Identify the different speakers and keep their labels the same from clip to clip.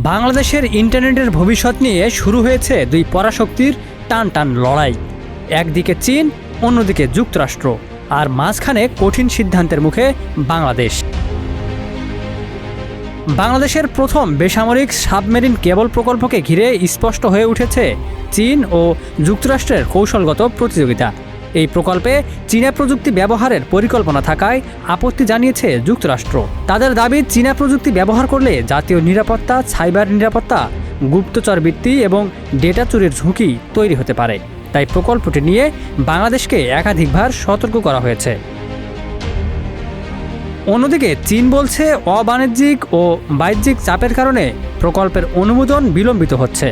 Speaker 1: বাংলাদেশের ইন্টারনেটের ভবিষ্যৎ নিয়ে শুরু হয়েছে দুই পরাশক্তির টান লড়াই। একদিকে চীন, অন্যদিকে যুক্তরাষ্ট্র, আর মাঝখানে কঠিন সিদ্ধান্তের মুখে বাংলাদেশ। বাংলাদেশের প্রথম বেসামরিক সাবমেরিন কেবল প্রকল্পকে ঘিরে স্পষ্ট হয়ে উঠেছে চীন ও যুক্তরাষ্ট্রের কৌশলগত প্রতিযোগিতা। এই প্রকল্পে চীনা প্রযুক্তি ব্যবহারের পরিকল্পনা থাকায় আপত্তি জানিয়েছে যুক্তরাষ্ট্র। তাদের দাবি, চীনা প্রযুক্তি ব্যবহার করলে জাতীয় নিরাপত্তা, সাইবার নিরাপত্তা, গুপ্তচর বৃত্তি এবং ডেটা চুরির ঝুঁকি তৈরি হতে পারে। তাই প্রকল্পটি নিয়ে বাংলাদেশকে একাধিকবার সতর্ক করা হয়েছে। অন্যদিকে চীন বলছে, অবাণিজ্যিক ও বাহ্যিক চাপের কারণে প্রকল্পের অনুমোদন বিলম্বিত হচ্ছে।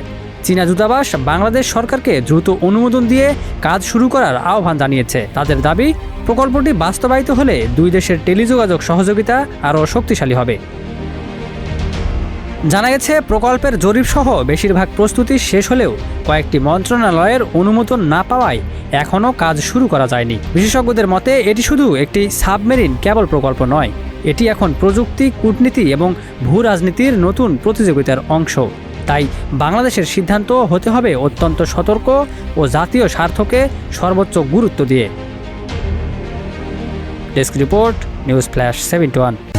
Speaker 1: চীনা দূতাবাস বাংলাদেশ সরকারকে দ্রুত অনুমোদন দিয়ে কাজ শুরু করার আহ্বান জানিয়েছে। তাদের দাবি, প্রকল্পটি বাস্তবায়িত হলে দুই দেশের টেলিযোগাযোগ সহযোগিতা আরও শক্তিশালী হবে। জানা গেছে, প্রকল্পের জরিপসহ বেশিরভাগ প্রস্তুতি শেষ হলেও কয়েকটি মন্ত্রণালয়ের অনুমোদন না পাওয়ায় এখনও কাজ শুরু করা যায়নি। বিশেষজ্ঞদের মতে, এটি শুধু একটি সাবমেরিন কেবল প্রকল্প নয়, এটি এখন প্রযুক্তি, কূটনীতি এবং ভূ রাজনীতির নতুন প্রতিযোগিতার অংশ। তাই বাংলাদেশের সিদ্ধান্ত হতে হবে অত্যন্ত সতর্ক ও জাতীয় স্বার্থকে সর্বোচ্চ গুরুত্ব দিয়ে। Desk report, news flash 71।